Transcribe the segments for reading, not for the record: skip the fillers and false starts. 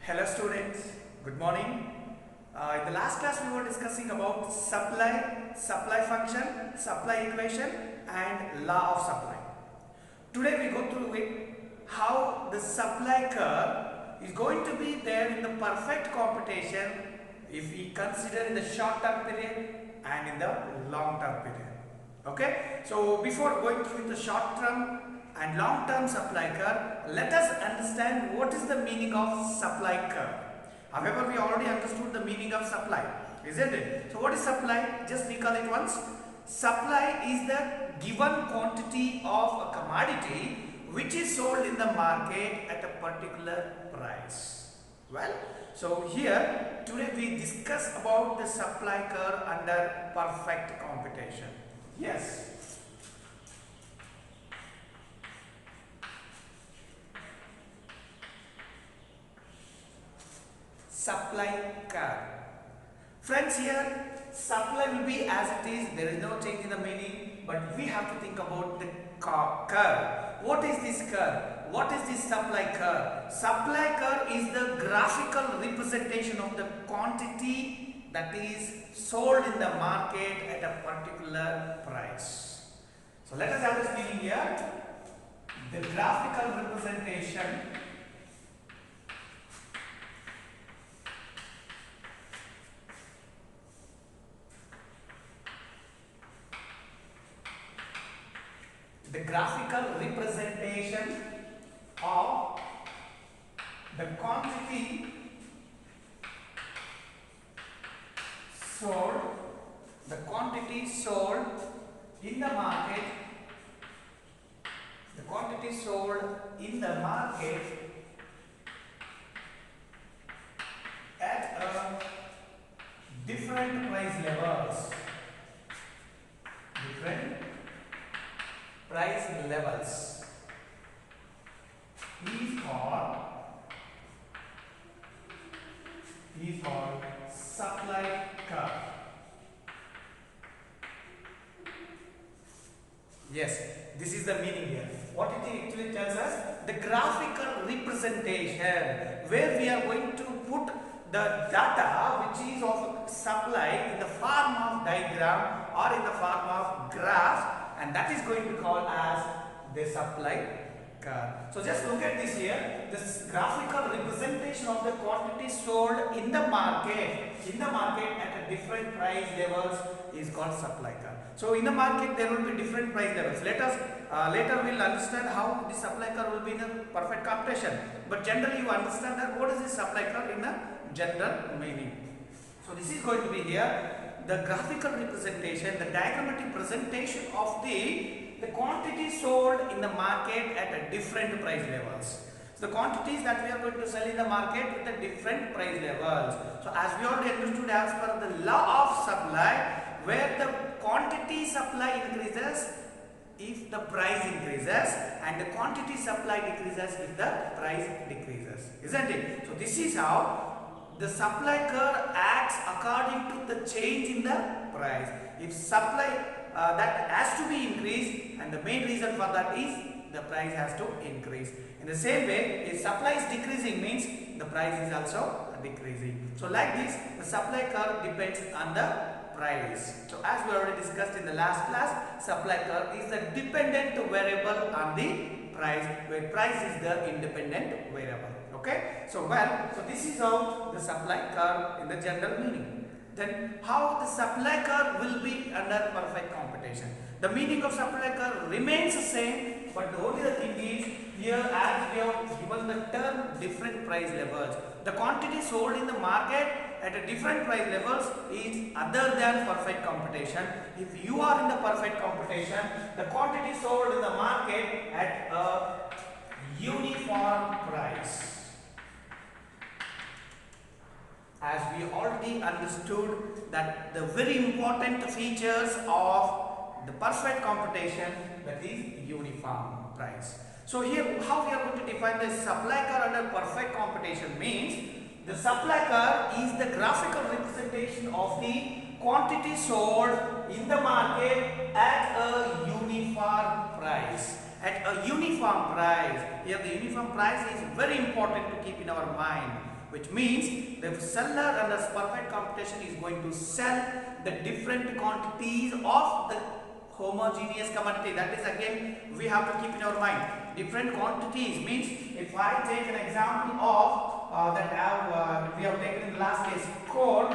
Hello students, good morning. In the last class we were discussing about supply function, supply equation and law of supply. Today we go through it how the supply curve is going to be there in the perfect computation if we consider in the short term period and in the long term period. Okay, so before going through the short term and long term supply curve, let us understand what is the meaning of supply curve. However, we already understood the meaning of supply, isn't it? So what is supply? Just recall it once. Supply is the given quantity of a commodity which is sold in the market at a particular price. Well, so here today we discuss about the supply curve under perfect computation. Yes. Supply curve. Friends, here supply will be as it is, there is no change in the meaning, but we have to think about the curve. What is this curve? What is this supply curve? Supply curve is the graphical representation of the quantity that is sold in the market at a particular price. So let us have this meaning here. The graphical representation of the quantity sold in the market, at different price levels. Is called supply curve. Yes, this is the meaning here. What it actually tells us, the graphical representation where we are going to put the data which is of supply in the form of diagram or in the form of graph, and that is going to be called as the supply curve. So just look at this here. This graphical representation of the quantity sold in the market at a different price levels is called supply curve. So in the market there will be different price levels. Let us later we'll understand how the supply curve will be in a perfect computation. But generally you understand that what is the supply curve in a general meaning. So this is going to be here the graphical representation, the diagrammatic presentation of the quantity sold in the market at a different price levels. So the quantities that we are going to sell in the market with a different price levels. So as we already understood, as per the law of supply, where the quantity supply increases if the price increases and the quantity supply decreases if the price decreases, isn't it? So this is how the supply curve acts according to the change in the price. If supply that has to be increased, and the main reason for that is the price has to increase. In the same way, if supply is decreasing means the price is also decreasing. So like this, the supply curve depends on the price. So as we already discussed in the last class, supply curve is the dependent variable on the price, where price is the independent variable. Okay, so this is how the supply curve in the general meaning. Then how the supply curve will be under perfect computation. The meaning of supply curve remains the same, but the only thing is here, as we have given the term different price levels, the quantity sold in the market at a different price levels is other than perfect computation. If you are in the perfect computation, the quantity sold in the market at a uniform price. As we already understood that the very important features of the perfect computation, that is uniform price. So here how we are going to define the supply curve under perfect computation means the supply curve is the graphical representation of the quantity sold in the market at a uniform price. At a uniform price. Here the uniform price is very important to keep in our mind. which means the seller under perfect competition is going to sell the different quantities of the homogeneous commodity. That is, again, we have to keep in our mind. Different quantities means, if I take an example of we have taken in the last case, coal.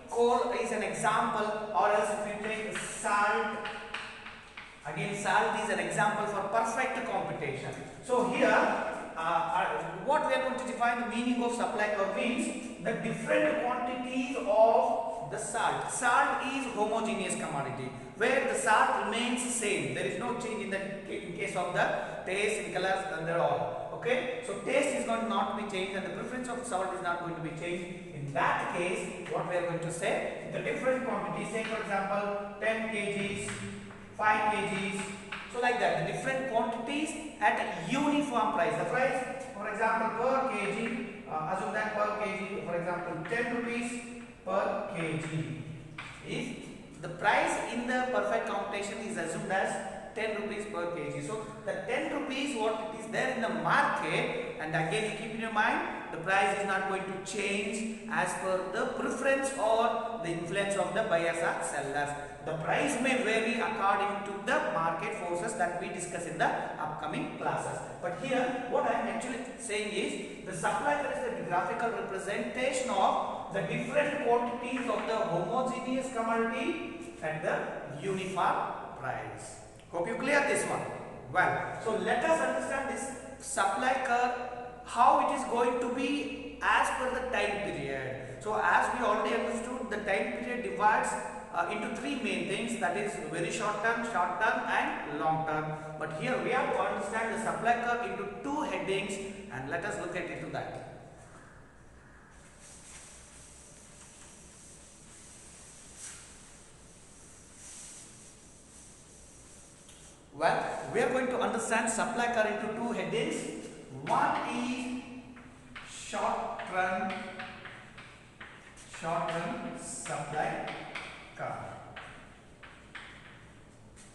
Coal is an example, or else if we take salt, again salt is an example for perfect competition. So here, what we are going to define the meaning of supply curve means the different quantities of the salt. Salt is homogeneous commodity where the salt remains same. There is no change in case of the taste, in colors, and all. Okay, so taste is going to not be changed, and the preference of salt is not going to be changed. In that case, what we are going to say, the different quantities, say for example 10 kgs, 5 kgs, so like that, the different quantities at a uniform price. The price, for example, per kg, assume that per kg, for example, 10 rupees per kg. If the price in the perfect computation is assumed as 10 rupees per kg. So the 10 rupees what it is there in the market, and again you keep in your mind, the price is not going to change as per the preference or the influence of the buyers or sellers. The price may vary according to the market forces that we discuss in the upcoming classes. But here what I am actually saying is, the supply curve is the graphical representation of the different quantities of the homogeneous commodity at the uniform price. Hope you clear this one. Well, so let us understand this supply curve, how it is going to be as per the time period. So as we already understood, the time period divides into three main things, that is very short term, and long term. But here we have to understand the supply curve into two headings, and let us look at into that. Well, we are going to understand supply curve into two headings. One is short run supply curve.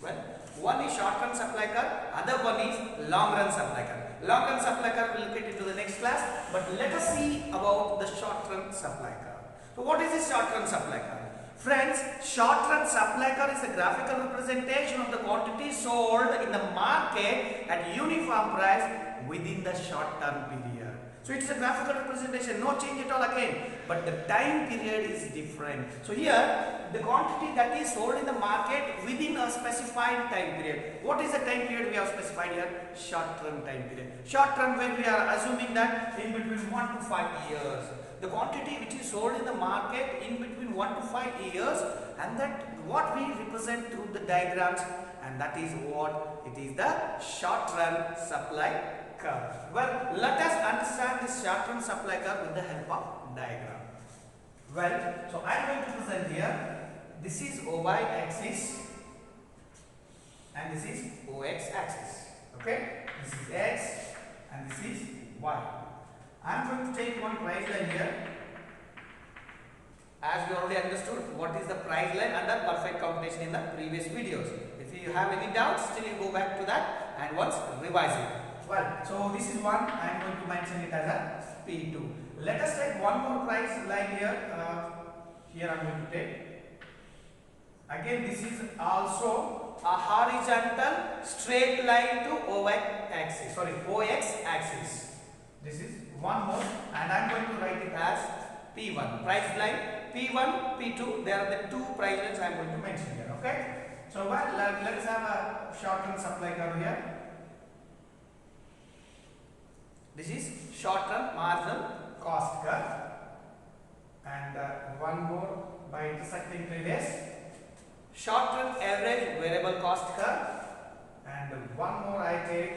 Well, one is short run supply curve, other one is long run supply curve. Long run supply curve we will look at into the next class, but let us see about the short run supply curve. So what is this short run supply curve? Friends, short run supply curve is a graphical representation of the quantity sold in the market at uniform price within the short term period. So it's a graphical representation, no change at all again, but the time period is different. So here, the quantity that is sold in the market within a specified time period. What is the time period we have specified here? Short term time period. Short term, when we are assuming that in between 1 to 5 years. The quantity which is sold in the market in between 1 to 5 years, and that what we represent through the diagrams, and that is what it is, the short run supply curve. Well, let us understand this short run supply curve with the help of diagram. Well, so I am going to present here, this is OY axis and this is OX axis. Okay, this is X and this is Y. I am going to take one price line here. As we already understood what is the price line under perfect computation in the previous videos. If you have any doubts, still you go back to that and once revise it. Well, so this is one, I am going to mention it as a P2. Let us take one more price line here. Here I am going to take. Again, this is also a horizontal straight line to OX axis. This is one more, and I am going to write it as P1. Price line P1, P2, they are the two price lines I am going to mention here. Okay. So well, let us have a short run supply curve here. This is short run marginal cost curve, and one more by intersecting previous short run average variable cost curve, and one more I take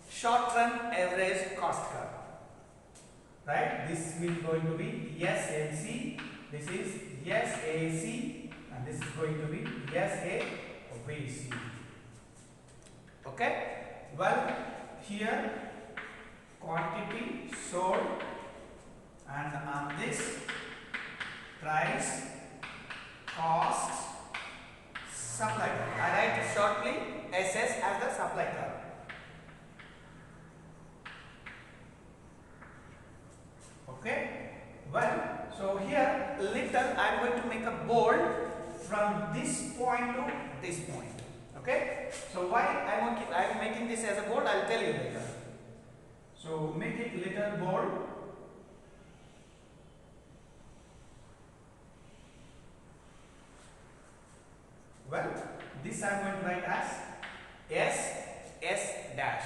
short run average cost curve. Right, this will going to be SAC, this is SAC, and this is going to be SAVC. Okay, well, here quantity sold, and on this price cost supply curve. I write it shortly SS as the supply curve. Okay, little, I am going to make a bold from this point to this point. Okay? So why I am making this as a bold, I will tell you later. So make it little bold. Well, this I am going to write as S dash.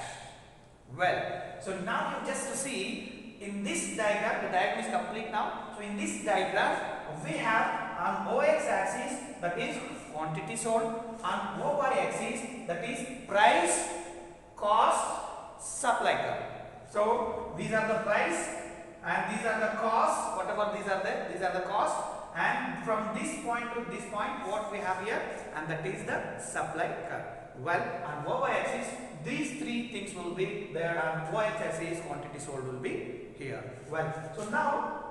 Well, so now you just see in this diagram, the diagram is complete now. So in this diagram, we have on OX axis, that is quantity sold, on OY axis, that is price, cost, supply curve. So these are the price and these are the costs, whatever these are the costs, and from this point to this point what we have here, and that is the supply curve. Well, on OY axis these three things will be there, on OX axis quantity sold will be here. Well, so now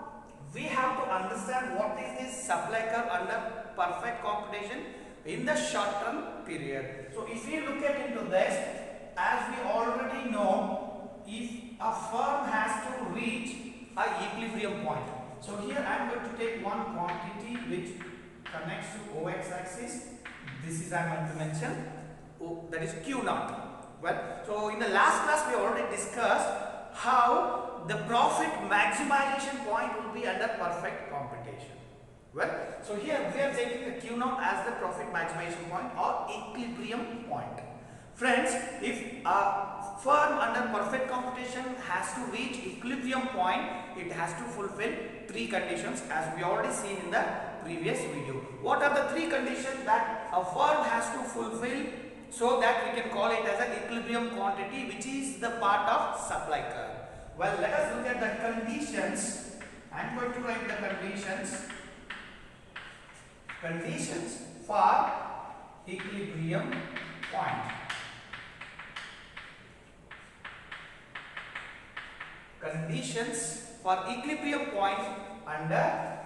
we have to understand what is this supply curve under perfect computation in the short term period. So if we look at into this, as we already know, if a firm has to reach a equilibrium point. So here I am going to take one quantity which connects to OX axis. This is I am going to mention, that is Q naught. Well, so in the last class we already discussed how the profit maximization point will be under perfect computation. Well, so here we are taking the Q naught as the profit maximization point or equilibrium point. Friends, if a firm under perfect computation has to reach equilibrium point, it has to fulfill three conditions as we already seen in the previous video. What are the three conditions that a firm has to fulfill so that we can call it as an equilibrium quantity, which is the part of supply curve? Well, let us look at the conditions. I am going to write the conditions for equilibrium point. Conditions for equilibrium point under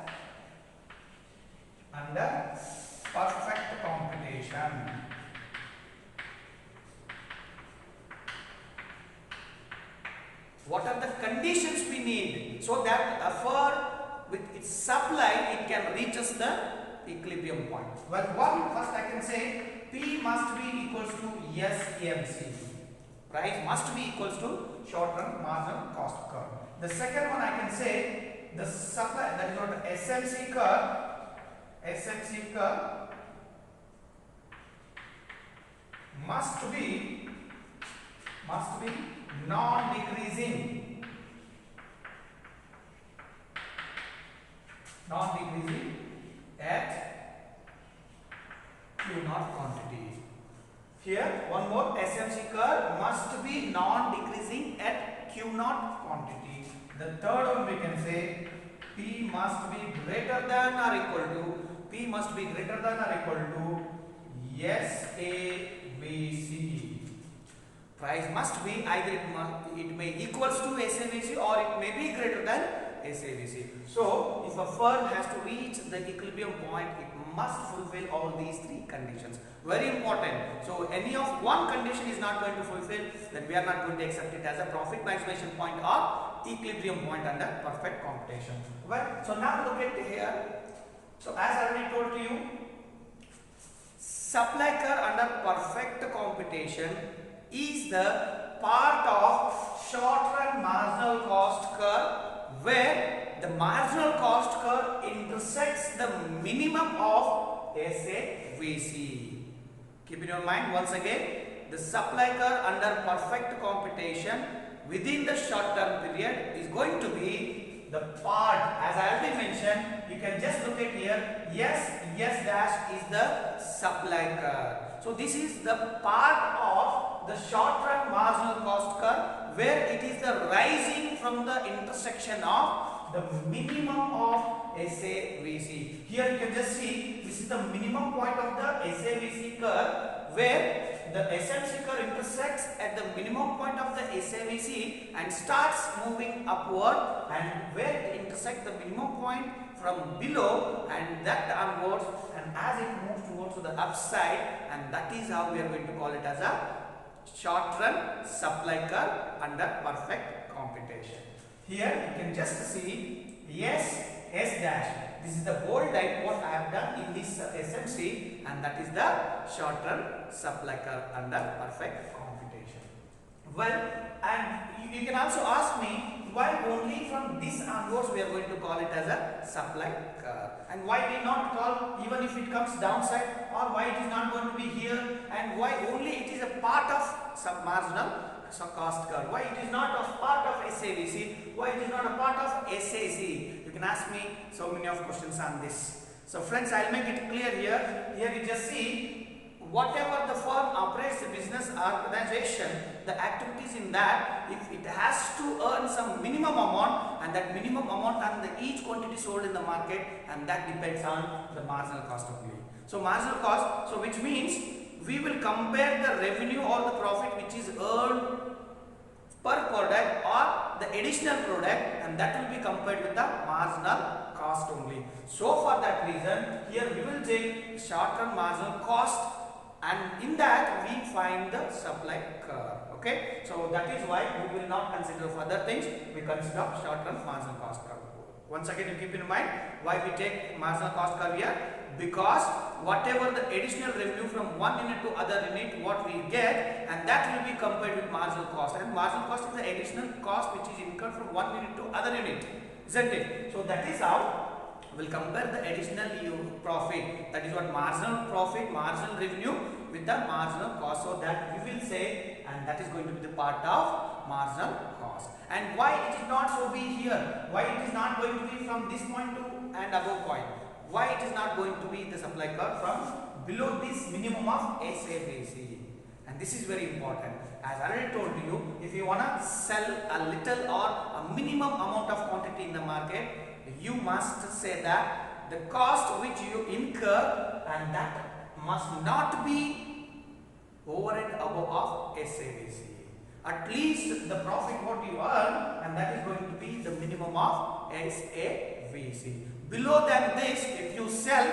perfect computation. What are the conditions we need so that a firm with its supply it can reach us the equilibrium point? Well, first I can say P must be equals to SMC. Price must be equals to short run marginal cost curve. The second one I can say the supply, that is what SMC curve must be non-decreasing at Q naught quantity. Here one more, SMC curve must be non-decreasing at Q naught quantity. The third one we can say P must be greater than or equal to SAVC. Price must be either it may equals to SAVC or it may be greater than SAVC. So if a firm has to reach the equilibrium point, it must fulfill all these three conditions. Very important. So any of one condition is not going to fulfill, then we are not going to accept it as a profit maximization point or equilibrium point under perfect computation. Well, so now look at here. So as I already told to you, supply curve under perfect computation is the part of short run marginal cost curve where the marginal cost curve intersects the minimum of SAVC. Keep in your mind once again, the supply curve under perfect computation within the short term period is going to be the part, as I already mentioned, you can just look at here, S dash is the supply curve. So this is the part of the short run marginal cost curve where it is the rising from the intersection of the minimum of SAVC. Here you can just see this is the minimum point of the SAVC curve where the SMC curve intersects at the minimum point of the SAVC and starts moving upward, and where it intersects the minimum point from below and that onwards, and as it moves towards the upside, and that is how we are going to call it as a short run supply curve under perfect computation. Here you can just see S S dash. This is the bold type what I have done in this SMC, and that is the short run supply curve under perfect computation. Well, and you can also ask me why only from this onwards we are going to call it as a supply curve, and why we not call even if it comes downside, or why it is not going to be here, and why only it is a part of sub marginal cost curve, why it is not a part of SAVC, why it is not a part of SAC. You can ask me so many of questions on this. So friends, I'll make it clear here. Here you just see whatever the firm operates the business organization, the activities in that, if it has to earn some minimum amount, and that minimum amount on the each quantity sold in the market, and that depends on the marginal cost only. So marginal cost, so which means we will compare the revenue or the profit which is earned per product or the additional product, and that will be compared with the marginal cost only. So for that reason, here we will take short-term marginal cost, and in that we find the supply curve. Okay, so that is why we will not consider further things. We consider short-term marginal cost curve. Once again, you keep in mind why we take marginal cost curve here, because whatever the additional revenue from one unit to other unit what we get, and that will be compared with marginal cost, and marginal cost is the additional cost which is incurred from one unit to other unit, isn't it? So that is how we will compare the additional profit, that is what marginal profit, marginal revenue with the marginal cost, so that we will say, and that is going to be the part of marginal cost. And why it is not so be here, why it is not going to be from this point to and above point, why it is not going to be the supply curve from below this minimum of SAVC. And this is very important. As I already told you, if you want to sell a little or a minimum amount of quantity in the market, you must say that the cost which you incur, and that must not be over and above of SAVC. At least the profit what you earn, and that is going to be the minimum of SAVC. Below than this, if you sell,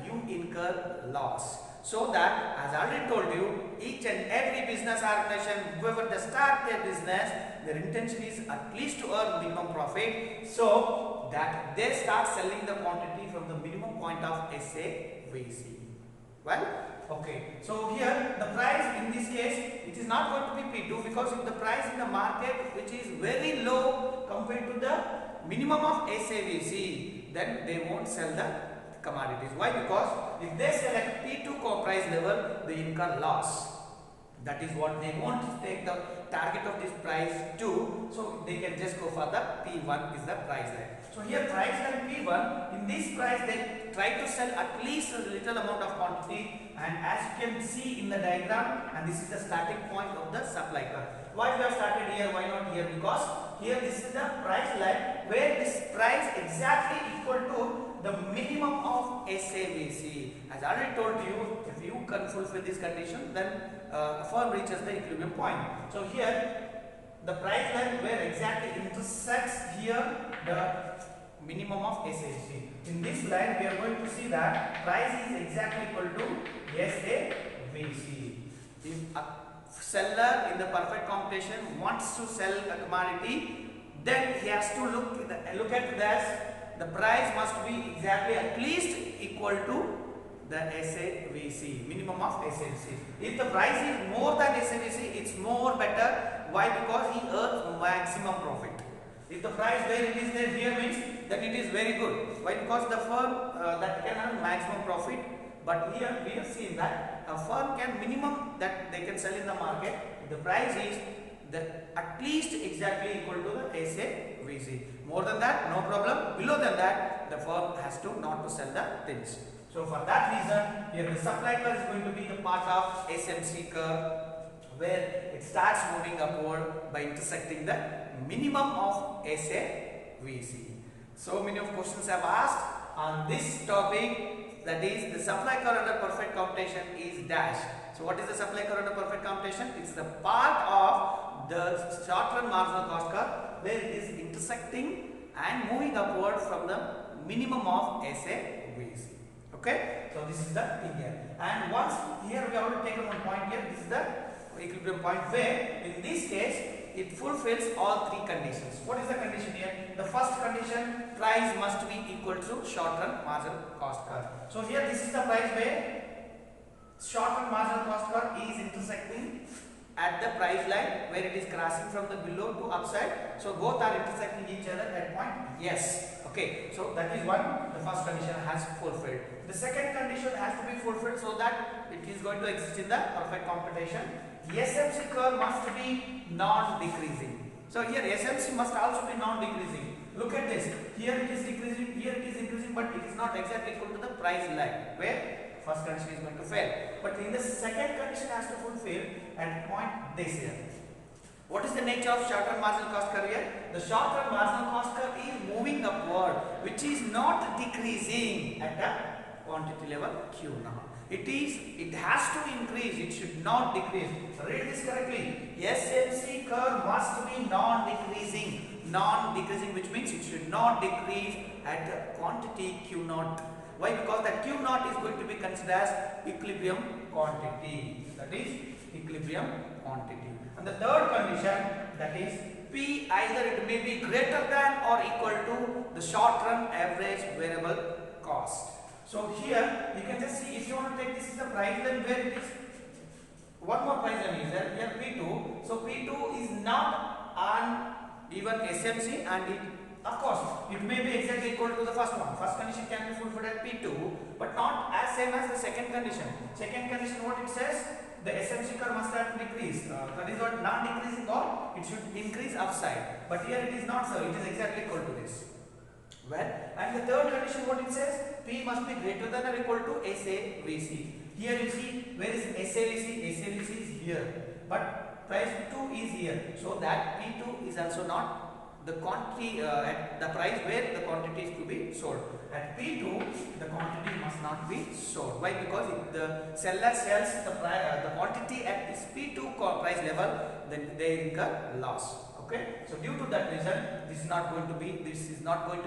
you incur loss. So that, as I already told you, each and every business organization, whoever they start their business, their intention is at least to earn minimum profit, so that they start selling the quantity from the minimum point of SAVC. Well, okay. So here the price in this case, it is not going to be P2, because if the price in the market which is very low compared to the minimum of SAVC, then they won't sell the commodities. Why? Because if they sell at P2 price level, they incur loss. That is what they won't take the target of this price to, so they can just go for the P1 is the price line. So here price line P1, in this price they try to sell at least a little amount of quantity, and as you can see in the diagram, and this is the starting point of the supply curve. Why we have started here, why not here? Because here this is the price line where this price exactly equal to the minimum of SAVC. As I already told you, if you can fulfill this condition, then firm reaches the equilibrium point. So here the price line where exactly intersects here the minimum of SAVC. In this line we are going to see that price is exactly equal to SAVC. If a seller in the perfect computation wants to sell a commodity, then he has to look at this. The price must be exactly at least equal to the SAVC, minimum of SAVC. If the price is more than SAVC, it's more better. Why? Because he earns maximum profit. If the price where it is there here means that it is very good. Why? Because the firm that can earn maximum profit. But here we have seen that a firm can minimum that they can sell in the market. If the price is at least exactly equal to the SAVC. More than that, no problem. Below than that, the firm has to not to sell the things. So for that reason, here the supply curve is going to be the part of SMC curve, where it starts moving upward by intersecting the minimum of SAVC. So many of questions have asked on this topic, that is the supply curve under perfect computation is dash. So what is the supply curve under perfect computation? It's the part of the short-run marginal cost curve where it is intersecting and moving upward from the minimum of SAVC. Okay, so this is the thing here. And once here we have already taken one point here, this is the equilibrium point where in this case it fulfills all three conditions. What is the condition here? The first condition, price price must be equal to short-run marginal cost curve. So here this is the price where short-run marginal cost curve is intersecting at the price line where it is crossing from the below to upside. So both are intersecting each other at point yes. Okay, so that is one, the first condition has fulfilled. The second condition has to be fulfilled so that it is going to exist in the perfect computation. SMC curve must be non-decreasing. So here SMC must also be non-decreasing. Look at this. Here it is decreasing, here it is increasing, but it is not exactly equal to the price line where first condition is going to fail. But in the second condition has to fulfill at point this here. What is the nature of short-term marginal cost curve here? The short-term marginal cost curve is moving upward, which is not decreasing at the quantity level Q now. It has to increase, it should not decrease. Read this correctly. SMC curve must be non-decreasing. Non-decreasing, which means it should not decrease at the quantity Q naught. Why? Because that Q naught is going to be considered as equilibrium quantity. That is equilibrium quantity. And the third condition, that is P, either it may be greater than or equal to the short-run average variable cost. So here you can just see, if you want to take this is the price line where it is one more price line is there here P2. So P2 is not on even SMC, and it of course it may be exactly equal to the first one. First condition can be fulfilled at P2, but not as same as the second condition. Second condition, what it says, the SMC curve must have to decrease. That is what, non-decreasing, or it should increase upside. But here it is not so. It is exactly equal to this. Well, and the third condition, what it says, P must be greater than or equal to SAVC. Here you see, where is SAVC? SAVC is here, but price 2 is here. So that P2 is also not the quantity at the price where the quantity is to be sold. At P2, the quantity must not be sold. Why? Because if the seller sells the quantity at this P2 price level, then they incur loss. Okay. So due to that reason, this is not going to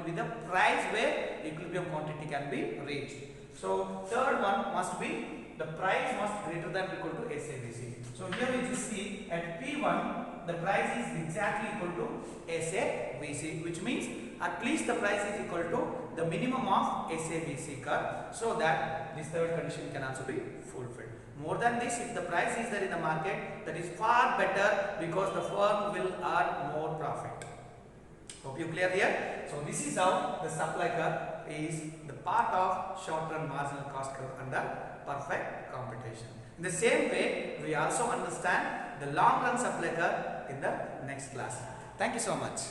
be the price where equilibrium quantity can be reached. So third one must be the price must greater than or equal to SAVC. So here you see at P1 the price is exactly equal to SAVC, which means at least the price is equal to the minimum of SAVC curve, so that this third condition can also be fulfilled. More than this, if the price is there in the market, that is far better, because the firm will earn more profit. Hope you clear here. So this is how the supply curve is the part of short-run marginal cost curve under perfect computation. In the same way, we also understand the long-run supply curve in the next class. Thank you so much.